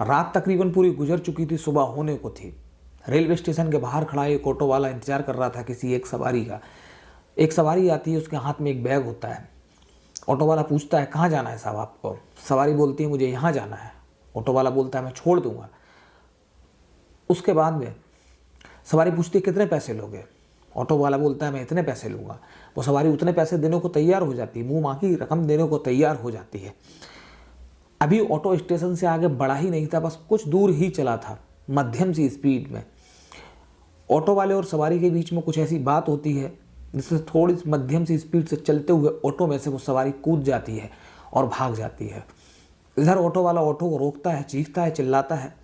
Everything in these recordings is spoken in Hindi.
रात तकरीबन पूरी गुजर चुकी थी, सुबह होने को थी। रेलवे स्टेशन के बाहर खड़ा एक ऑटो वाला इंतजार कर रहा था किसी एक सवारी का। एक सवारी आती है, उसके हाथ में एक बैग होता है। ऑटो वाला पूछता है कहाँ जाना है साहब आपको? सवारी बोलती है मुझे यहाँ जाना है। ऑटो वाला बोलता है मैं छोड़ दूंगा। उसके बाद में सवारी पूछती है कितने पैसे लोगे? ऑटो वाला बोलता है मैं इतने पैसे लूँगा। वो सवारी उतने पैसे देने को तैयार हो जाती है, मुँह मांगी रकम देने को तैयार हो जाती है। अभी ऑटो स्टेशन से आगे बढ़ा ही नहीं था, बस कुछ दूर ही चला था मध्यम सी स्पीड में। ऑटो वाले और सवारी के बीच में कुछ ऐसी बात होती है जिससे थोड़ी मध्यम सी स्पीड से चलते हुए ऑटो में से वो सवारी कूद जाती है और भाग जाती है। इधर ऑटो वाला ऑटो को रोकता है, चीखता है, चिल्लाता है,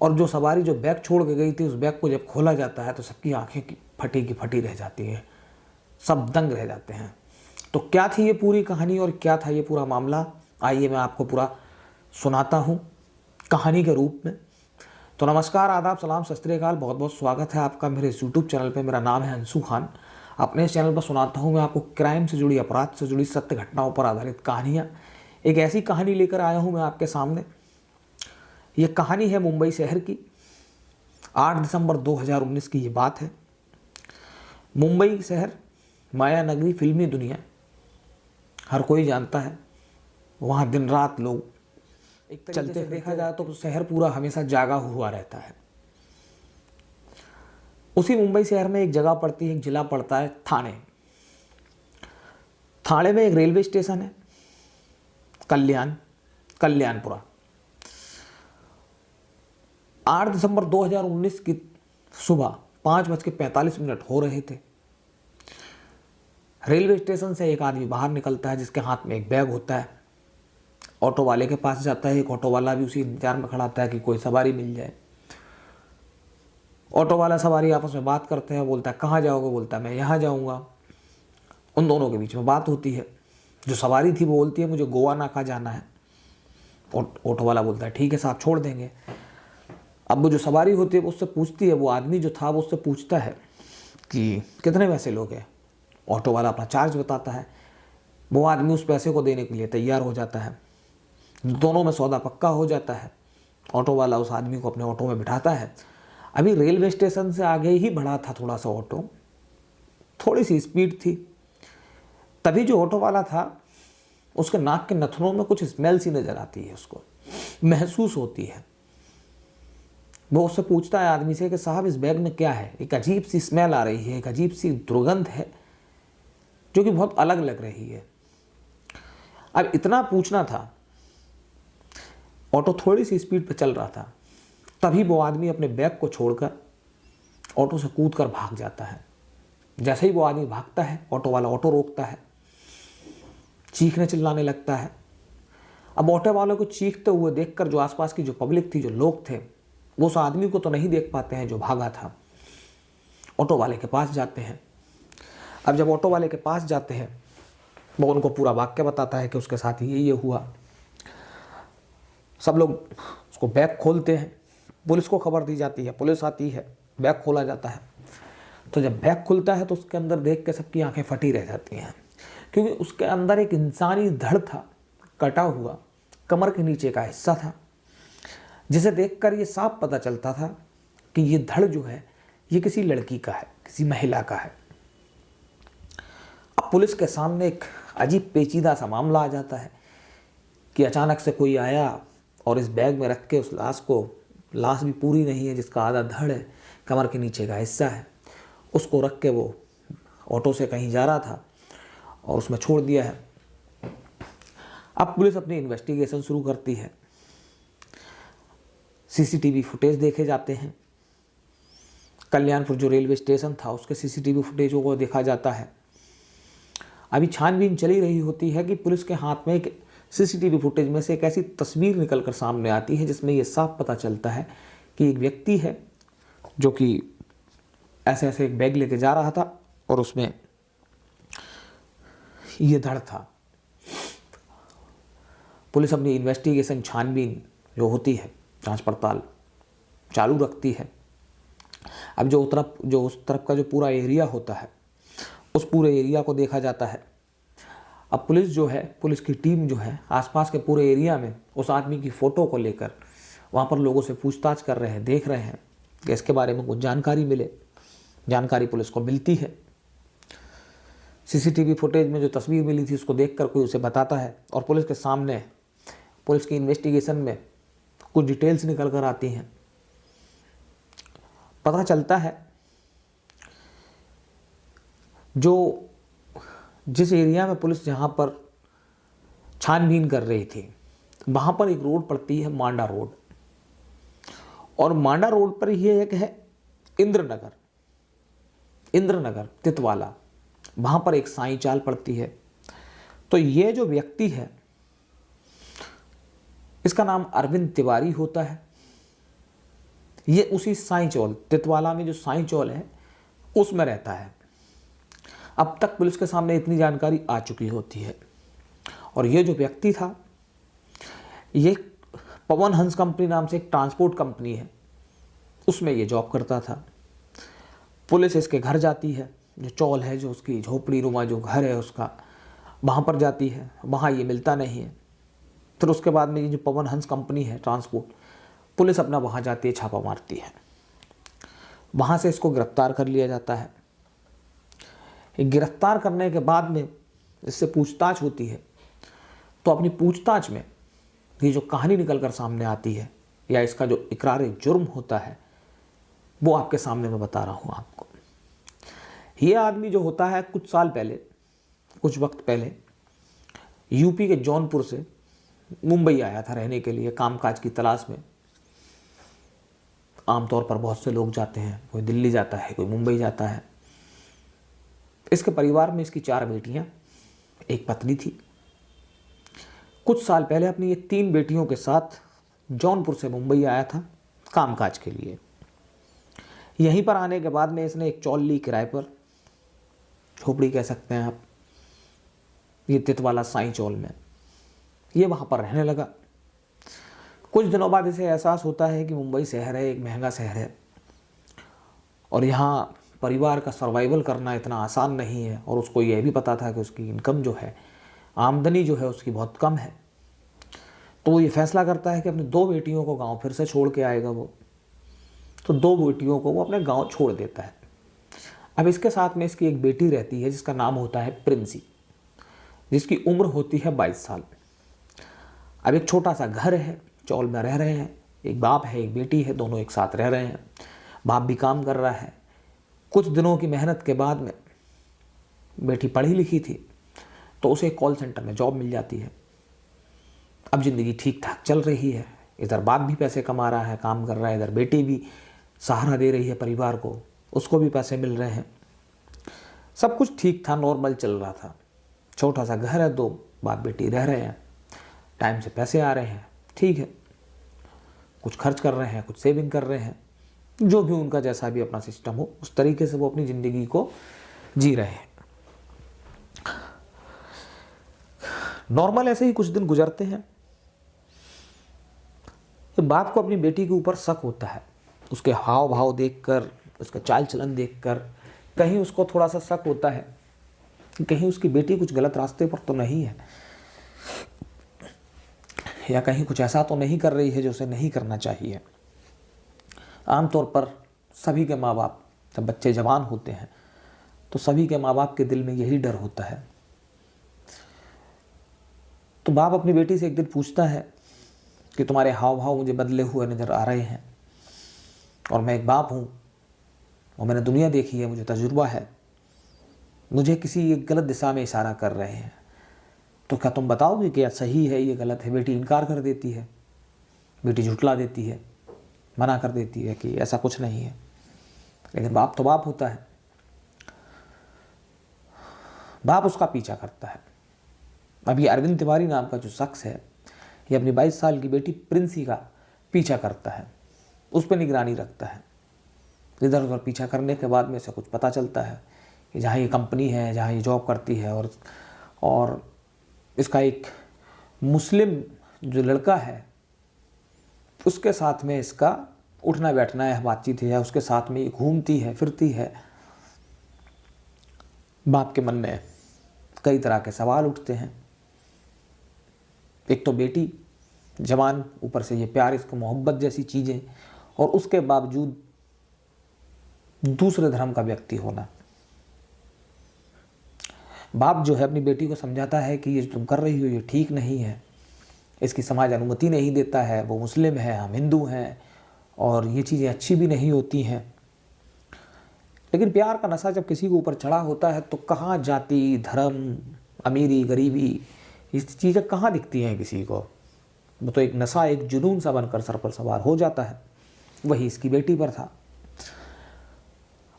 और जो सवारी जो बैग छोड़ के गई थी उस बैग को जब खोला जाता है तो सबकी आंखें फटी की फटी रह जाती हैं, सब दंग रह जाते हैं। तो क्या थी ये पूरी कहानी और क्या था ये पूरा मामला, आइए मैं आपको पूरा सुनाता हूँ कहानी के रूप में। तो नमस्कार, आदाब, सलाम, सत श्री अकाल, बहुत बहुत स्वागत है आपका मेरे इस यूट्यूब चैनल पे। मेरा नाम है अंशु खान। अपने इस चैनल पर सुनाता हूँ मैं आपको क्राइम से जुड़ी, अपराध से जुड़ी, सत्य घटनाओं पर आधारित कहानियाँ। एक ऐसी कहानी लेकर आया हूँ मैं आपके सामने। ये कहानी है मुंबई शहर की। 8 दिसंबर 2019 की ये बात है। मुंबई शहर, माया नगरी, फिल्मी दुनिया, हर कोई जानता है। वहाँ दिन रात लोग एक चलते देखा जाए तो शहर पूरा हमेशा जागा हुआ रहता है। उसी मुंबई शहर में एक जगह पड़ती है, एक जिला पड़ता है थाने। थाने में एक रेलवे स्टेशन है, कल्याणपुरा। 8 दिसंबर 2019 की सुबह 5:45 हो रहे थे। रेलवे स्टेशन से एक आदमी बाहर निकलता है जिसके हाथ में एक बैग होता है। ऑटो वाले के पास जाता है। एक ऑटो वाला भी उसी इंतजार में खड़ा था कि कोई सवारी मिल जाए। ऑटो वाला सवारी आपस में बात करते हैं। बोलता है कहाँ जाओगे? बोलता है मैं यहाँ जाऊँगा। उन दोनों के बीच में बात होती है। जो सवारी थी वो बोलती है मुझे गोवा नाका जाना है। ऑटो वाला बोलता है ठीक है साहब, छोड़ देंगे। अब वो जो सवारी होती है वो उससे पूछती है, वो आदमी जो था वो उससे पूछता है कि कितने पैसे लोगे? ऑटो वाला अपना चार्ज बताता है। वो आदमी उस पैसे को देने के लिए तैयार हो जाता है। दोनों में सौदा पक्का हो जाता है। ऑटो वाला उस आदमी को अपने ऑटो में बिठाता है। अभी रेलवे स्टेशन से आगे ही बढ़ा था थोड़ा सा ऑटो, थोड़ी सी स्पीड थी। तभी जो ऑटो वाला था उसके नाक के नथनों में कुछ स्मेल सी नज़र आती है, उसको महसूस होती है। वो उससे पूछता है आदमी से कि साहब इस बैग में क्या है? एक अजीब सी स्मेल आ रही है, एक अजीब सी दुर्गंध है जो कि बहुत अलग लग रही है। अब इतना पूछना था, ऑटो थोड़ी सी स्पीड पे चल रहा था। तभी वो आदमी अपने बैग को छोड़कर ऑटो से कूदकर भाग जाता है। जैसे ही वो आदमी भागता है, ऑटो वाला ऑटो रोकता है, चीखने चिल्लाने लगता है। अब ऑटो वाले को चीखते हुए देखकर जो आसपास की जो पब्लिक थी, जो लोग थे, वो उस आदमी को तो नहीं देख पाते हैं जो भागा था। ऑटो वाले के पास जाते हैं। अब जब ऑटो वाले के पास जाते हैं, वो उनको पूरा वाक्य बताता है कि उसके साथ ये हुआ। सब लोग उसको बैग खोलते हैं। पुलिस को खबर दी जाती है, पुलिस आती है, बैग खोला जाता है। तो जब बैग खुलता है तो उसके अंदर देख के सबकी आंखें फटी रह जाती हैं, क्योंकि उसके अंदर एक इंसानी धड़ था, कटा हुआ, कमर के नीचे का हिस्सा था, जिसे देखकर ये साफ पता चलता था कि ये धड़ जो है ये किसी लड़की का है, किसी महिला का है। अब पुलिस के सामने एक अजीब पेचीदा सा मामला आ जाता है कि अचानक से कोई आया और इस बैग में रख के उस लाश भी पूरी नहीं है, जिसका आधा धड़ है, कमर के नीचे का हिस्सा है, उसको रख के वो ऑटो से कहीं जा रहा था और उसमें छोड़ दिया है। अब पुलिस अपनी इन्वेस्टिगेशन शुरू करती है। सीसीटीवी फुटेज देखे जाते हैं। कल्याणपुर जो रेलवे स्टेशन था उसके सीसीटीवी फुटेजों को देखा जाता है। अभी छानबीन चली रही होती है कि पुलिस के हाथ में एक सीसीटीवी फुटेज में से एक ऐसी तस्वीर निकलकर सामने आती है जिसमें यह साफ पता चलता है कि एक व्यक्ति है जो कि ऐसे ऐसे एक बैग लेके जा रहा था और उसमें ये धड़ था। पुलिस अपनी इन्वेस्टिगेशन, छानबीन जो होती है, जांच पड़ताल चालू रखती है। अब जो उस तरफ का जो पूरा एरिया होता है, उस पूरे एरिया को देखा जाता है। अब पुलिस जो है, पुलिस की टीम जो है आसपास के पूरे एरिया में उस आदमी की फ़ोटो को लेकर वहाँ पर लोगों से पूछताछ कर रहे हैं, देख रहे हैं कि इसके बारे में कुछ जानकारी मिले। जानकारी पुलिस को मिलती है। सीसीटीवी फुटेज में जो तस्वीर मिली थी उसको देखकर कोई उसे बताता है और पुलिस के सामने पुलिस की इन्वेस्टिगेशन में कुछ डिटेल्स निकल कर आती हैं। पता चलता है जो जिस एरिया में पुलिस जहाँ पर छानबीन कर रही थी वहाँ पर एक रोड पड़ती है, मांडा रोड, और मांडा रोड पर ये एक है इंद्रनगर तितवाला, वहाँ पर एक साईं चाल पड़ती है। तो ये जो व्यक्ति है इसका नाम अरविंद तिवारी होता है। ये उसी साईं चौल, तितवाला में जो साईं चौल है उसमें रहता है। अब तक पुलिस के सामने इतनी जानकारी आ चुकी होती है। और ये जो व्यक्ति था ये पवन हंस कंपनी नाम से एक ट्रांसपोर्ट कंपनी है, उसमें ये जॉब करता था। पुलिस इसके घर जाती है, जो चौल है, जो उसकी झोपड़ी नुमा जो घर है उसका, वहाँ पर जाती है। वहाँ ये मिलता नहीं है। फिर उसके बाद में ये जो पवन हंस कंपनी है ट्रांसपोर्ट, पुलिस अपना वहाँ जाती है, छापा मारती है। वहाँ से इसको गिरफ्तार कर लिया जाता है। गिरफ्तार करने के बाद में इससे पूछताछ होती है। तो अपनी पूछताछ में ये जो कहानी निकल कर सामने आती है या इसका जो इकरार जुर्म होता है वो आपके सामने मैं बता रहा हूँ आपको। ये आदमी जो होता है कुछ साल पहले, कुछ वक्त पहले यूपी के जौनपुर से मुंबई आया था रहने के लिए, कामकाज की तलाश में। आमतौर पर बहुत से लोग जाते हैं, कोई दिल्ली जाता है, कोई मुंबई जाता है। इसके परिवार में इसकी 4 बेटियां, एक पत्नी थी। कुछ साल पहले अपनी ये 3 बेटियों के साथ जौनपुर से मुंबई आया था कामकाज के लिए। यहीं पर आने के बाद में इसने एक चौल ली किराए पर, झोपड़ी कह सकते हैं आप, ये तितवाला साईं चौल में। ये वहाँ पर रहने लगा। कुछ दिनों बाद इसे एहसास होता है कि मुंबई शहर है, एक महंगा शहर है और यहाँ परिवार का सर्वाइवल करना इतना आसान नहीं है। और उसको यह भी पता था कि उसकी इनकम जो है, आमदनी जो है उसकी बहुत कम है। तो वो ये फैसला करता है कि अपनी 2 बेटियों को गांव फिर से छोड़ के आएगा वो। तो 2 बेटियों को वो अपने गांव छोड़ देता है। अब इसके साथ में इसकी एक बेटी रहती है जिसका नाम होता है प्रिंसी, जिसकी उम्र होती है 22 साल। अब एक छोटा सा घर है, चौल में रह रहे हैं। एक बाप है, एक बेटी है, दोनों एक साथ रह रहे हैं। बाप भी काम कर रहा है। कुछ दिनों की मेहनत के बाद में बेटी पढ़ी लिखी थी तो उसे कॉल सेंटर में जॉब मिल जाती है। अब ज़िंदगी ठीक ठाक चल रही है। इधर बाप भी पैसे कमा रहा है, काम कर रहा है, इधर बेटी भी सहारा दे रही है परिवार को, उसको भी पैसे मिल रहे हैं। सब कुछ ठीक था, नॉर्मल चल रहा था। छोटा सा घर है, 2 बाप बेटी रह रहे हैं, टाइम से पैसे आ रहे हैं, ठीक है। कुछ खर्च कर रहे हैं, कुछ सेविंग कर रहे हैं, जो भी उनका जैसा भी अपना सिस्टम हो उस तरीके से वो अपनी ज़िंदगी को जी रहे हैं। नॉर्मल ऐसे ही कुछ दिन गुजरते हैं। तो बाप को अपनी बेटी के ऊपर शक होता है। उसके हाव भाव देखकर, उसका चाल चलन देखकर कहीं उसको थोड़ा सा शक होता है कि कहीं उसकी बेटी कुछ गलत रास्ते पर तो नहीं है, या कहीं कुछ ऐसा तो नहीं कर रही है जो उसे नहीं करना चाहिए। आमतौर पर सभी के माँ बाप जब बच्चे जवान होते हैं तो सभी के माँ बाप के दिल में यही डर होता है। तो बाप अपनी बेटी से एक दिन पूछता है कि तुम्हारे हाव भाव मुझे बदले हुए नज़र आ रहे हैं और मैं एक बाप हूँ और मैंने दुनिया देखी है, मुझे तजुर्बा है, मुझे किसी एक गलत दिशा में इशारा कर रहे हैं, तो क्या तुम बताओगे कि यह सही है, ये गलत है? बेटी इनकार कर देती है, बेटी झुठला देती है, मना कर देती है कि ऐसा कुछ नहीं है। लेकिन बाप तो बाप होता है। बाप उसका पीछा करता है। अब ये अरविंद तिवारी नाम का जो शख्स है ये अपनी 22 साल की बेटी प्रिंसी का पीछा करता है, उस पर निगरानी रखता है। इधर उधर पीछा करने के बाद में से कुछ पता चलता है कि जहाँ ये कंपनी है, जहाँ ये जॉब करती है और इसका एक मुस्लिम जो लड़का है उसके साथ में इसका उठना बैठना है, बातचीत है, उसके साथ में ये घूमती है, फिरती है। बाप के मन में कई तरह के सवाल उठते हैं। एक तो बेटी जवान, ऊपर से ये प्यार, इसको मोहब्बत जैसी चीज़ें, और उसके बावजूद दूसरे धर्म का व्यक्ति होना। बाप जो है अपनी बेटी को समझाता है कि ये जो तुम कर रही हो ये ठीक नहीं है, इसकी समाज अनुमति नहीं देता है, वो मुस्लिम है, हम हिंदू हैं, और ये चीज़ें अच्छी भी नहीं होती हैं। लेकिन प्यार का नशा जब किसी के ऊपर चढ़ा होता है तो कहाँ जाति, धर्म, अमीरी, गरीबी, इस चीज़ें कहाँ दिखती हैं किसी को। वो तो एक नशा, एक जुनून सा बनकर सर पर सवार हो जाता है। वही इसकी बेटी पर था।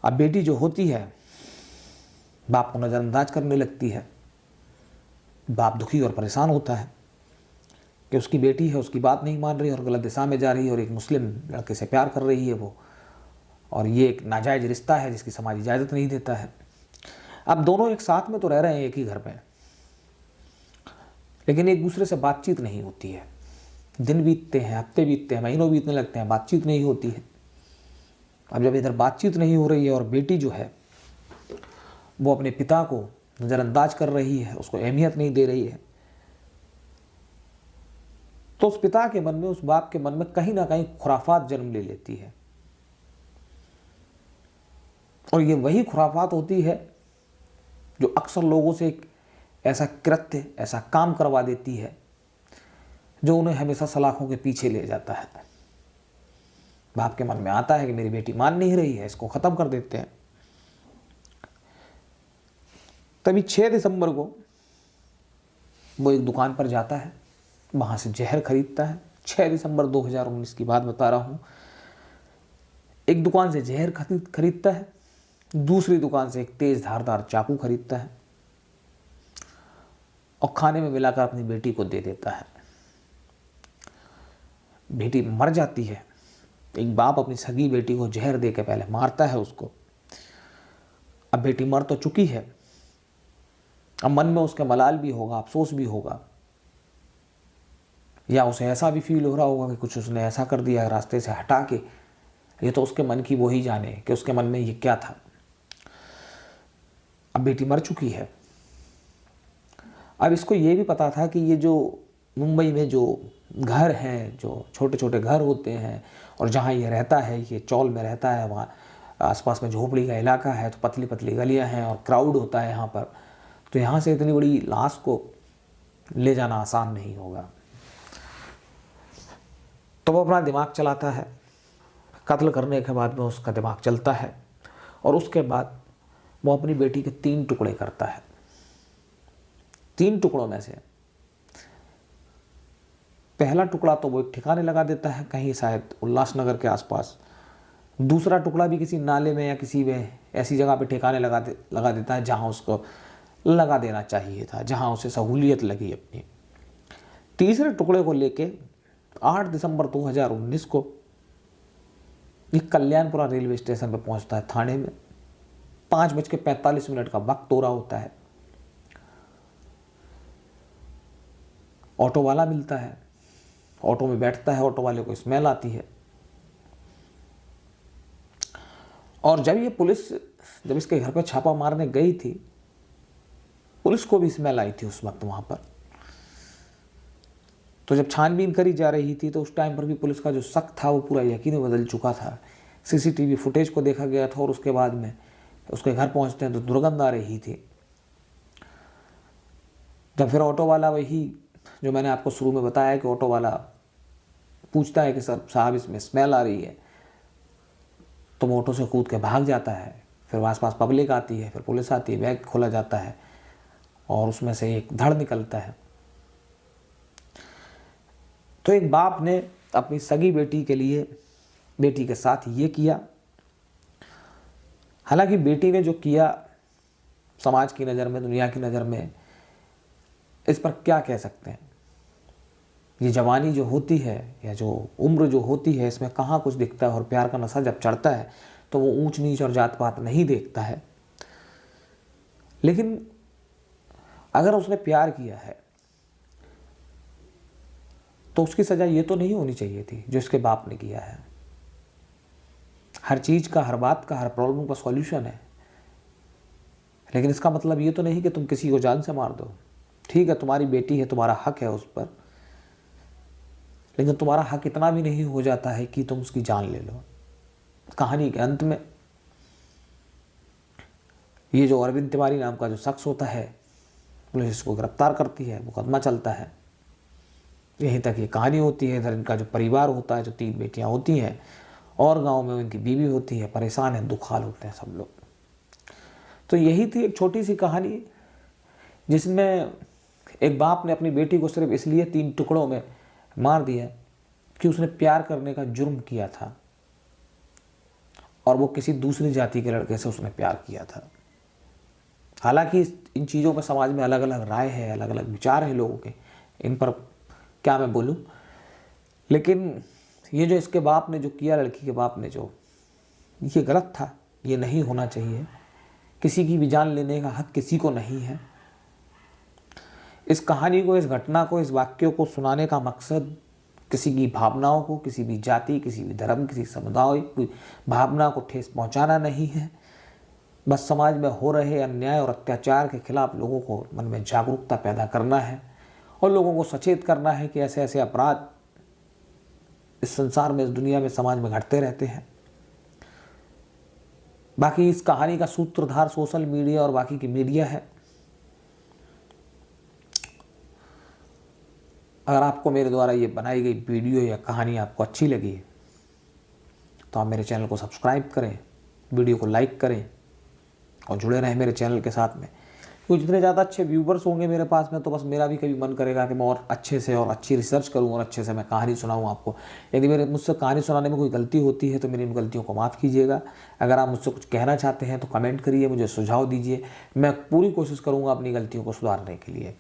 अब बेटी जो होती है बाप को नज़रअंदाज करने लगती है। बाप दुखी और परेशान होता है कि उसकी बेटी है, उसकी बात नहीं मान रही और गलत दिशा में जा रही है और एक मुस्लिम लड़के से प्यार कर रही है वो, और ये एक नाजायज़ रिश्ता है जिसकी समाज इजाज़त नहीं देता है। अब दोनों एक साथ में तो रह रहे हैं एक ही घर में, लेकिन एक दूसरे से बातचीत नहीं होती है। दिन बीतते हैं, हफ्ते बीतते हैं, महीनों बीतने लगते हैं, बातचीत नहीं होती है। अब जब इधर बातचीत नहीं हो रही है और बेटी जो है वो अपने पिता को नज़रअंदाज कर रही है, उसको अहमियत नहीं दे रही है, तो उस पिता के मन में, उस बाप के मन में कहीं ना कहीं खुराफात जन्म ले लेती है। और ये वही खुराफात होती है जो अक्सर लोगों से एक ऐसा कृत्य, ऐसा काम करवा देती है जो उन्हें हमेशा सलाखों के पीछे ले जाता है। बाप के मन में आता है कि मेरी बेटी मान नहीं रही है, इसको ख़त्म कर देते हैं। तभी 6 दिसंबर को वो एक दुकान पर जाता है, वहाँ से जहर खरीदता है। 6 दिसंबर 2019 की बात बता रहा हूँ। एक दुकान से जहर खरीदता है, दूसरी दुकान से एक तेज़ धारदार चाकू खरीदता है और खाने में मिलाकर अपनी बेटी को दे देता है। बेटी मर जाती है। एक बाप अपनी सगी बेटी को जहर दे के पहले मारता है उसको। अब बेटी मर तो चुकी है, अब मन में उसके मलाल भी होगा, अफसोस भी होगा, या उसे ऐसा भी फील हो रहा होगा कि कुछ उसने ऐसा कर दिया रास्ते से हटा के। ये तो उसके मन की वो ही जाने कि उसके मन में ये क्या था। अब बेटी मर चुकी है। अब इसको ये भी पता था कि ये जो मुंबई में जो घर हैं, जो छोटे छोटे घर होते हैं, और जहाँ ये रहता है, ये चौल में रहता है, वहाँ आसपास में झोपड़ी का इलाका है, तो पतली पतली गलियाँ हैं और क्राउड होता है यहाँ पर, तो यहाँ से इतनी बड़ी लाश को ले जाना आसान नहीं होगा। तो वो अपना दिमाग चलाता है। कत्ल करने के बाद में उसका दिमाग चलता है और उसके बाद वो अपनी बेटी के 3 टुकड़े करता है। 3 टुकड़ों में से पहला टुकड़ा तो वो एक ठिकाने लगा देता है, कहीं शायद उल्लासनगर के आसपास। दूसरा टुकड़ा भी किसी नाले में या किसी में ऐसी जगह पे ठिकाने लगा देता है जहाँ उसको लगा देना चाहिए था, जहाँ उसे सहूलियत लगी अपनी। तीसरे टुकड़े को लेके 8 दिसंबर 2019 को ये कल्याणपुरा रेलवे स्टेशन पर पहुंचता है, थाने में। 5:45 का वक्त हो रहा होता है। ऑटो वाला मिलता है, ऑटो में बैठता है, ऑटो वाले को स्मेल आती है। और जब ये पुलिस जब इसके घर पर छापा मारने गई थी, पुलिस को भी स्मेल आई थी उस वक्त वहाँ पर। तो जब छानबीन करी जा रही थी तो उस टाइम पर भी पुलिस का जो शक था वो पूरा यकीन बदल चुका था। सीसीटीवी फुटेज को देखा गया था और उसके बाद में उसके घर पहुँचते हैं तो दुर्गंध आ रही थी। जब फिर ऑटो वाला, वही जो मैंने आपको शुरू में बताया कि ऑटो वाला पूछता है कि सर साहब इसमें स्मेल आ रही है, तो वो ऑटो से कूद के भाग जाता है। फिर आसपास पब्लिक आती है, फिर पुलिस आती है, बैग खोला जाता है और उसमें से एक धड़ निकलता है। तो एक बाप ने अपनी सगी बेटी के लिए, बेटी के साथ ये किया। हालांकि बेटी ने जो किया समाज की नज़र में, दुनिया की नज़र में, इस पर क्या कह सकते हैं। ये जवानी जो होती है या जो उम्र जो होती है, इसमें कहाँ कुछ दिखता है। और प्यार का नशा जब चढ़ता है तो वो ऊंच नीच और जात पात नहीं देखता है। लेकिन अगर उसने प्यार किया है तो उसकी सज़ा ये तो नहीं होनी चाहिए थी जो इसके बाप ने किया है। हर चीज़ का, हर बात का, हर प्रॉब्लम का सॉल्यूशन है। लेकिन इसका मतलब ये तो नहीं कि तुम किसी को जान से मार दो। ठीक है, तुम्हारी बेटी है, तुम्हारा हक है उस पर, लेकिन तुम्हारा हक इतना भी नहीं हो जाता है कि तुम उसकी जान ले लो। कहानी के अंत में ये जो अरविंद तिवारी नाम का जो शख्स होता है, पुलिस इसको गिरफ्तार करती है, मुकदमा चलता है। यहीं तक ये कहानी होती है। इधर इनका जो परिवार होता है, जो 3 बेटियां होती हैं और गांव में उनकी बीवी होती है, परेशान है, दुखाल होते हैं सब लोग। तो यही थी एक छोटी सी कहानी जिसमें एक बाप ने अपनी बेटी को सिर्फ इसलिए 3 टुकड़ों में मार दिया कि उसने प्यार करने का जुर्म किया था और वो किसी दूसरी जाति के लड़के से उसने प्यार किया था। हालांकि इन चीज़ों पर समाज में अलग अलग राय है, अलग अलग विचार है लोगों के, इन पर क्या मैं बोलूं, लेकिन ये जो इसके बाप ने जो किया, लड़की के बाप ने जो, ये गलत था, ये नहीं होना चाहिए। किसी की भी जान लेने का हक किसी को नहीं है। इस कहानी को, इस घटना को, इस वाक्य को सुनाने का मकसद किसी की भावनाओं को, किसी भी जाति, किसी भी धर्म, किसी समुदाय की भावना को ठेस पहुंचाना नहीं है। बस समाज में हो रहे अन्याय और अत्याचार के खिलाफ लोगों को मन में जागरूकता पैदा करना है और लोगों को सचेत करना है कि ऐसे ऐसे अपराध इस संसार में, इस दुनिया में, समाज में घटते रहते हैं। बाकी इस कहानी का सूत्रधार सोशल मीडिया और बाकी की मीडिया है। अगर आपको मेरे द्वारा ये बनाई गई वीडियो या कहानी आपको अच्छी लगी तो आप मेरे चैनल को सब्सक्राइब करें, वीडियो को लाइक करें और जुड़े रहें मेरे चैनल के साथ में। क्योंकि जितने ज़्यादा अच्छे व्यूवर्स होंगे मेरे पास में, तो बस मेरा भी कभी मन करेगा कि मैं और अच्छे से और अच्छी रिसर्च करूं और अच्छे से मैं कहानी सुनाऊं आपको। यदि मुझसे कहानी सुनाने में कोई गलती होती है तो मेरी इन गलतियों को माफ़ कीजिएगा। अगर आप मुझसे कुछ कहना चाहते हैं तो कमेंट करिए, मुझे सुझाव दीजिए। मैं पूरी कोशिश करूँगा अपनी गलतियों को सुधारने के लिए।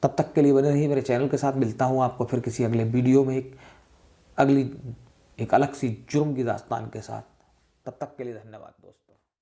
तब तक के लिए बने रहिए मेरे चैनल के साथ। मिलता हूँ आपको फिर किसी अगले वीडियो में एक अलग सी जुर्म की दास्तान के साथ। तब तक के लिए धन्यवाद दोस्तों।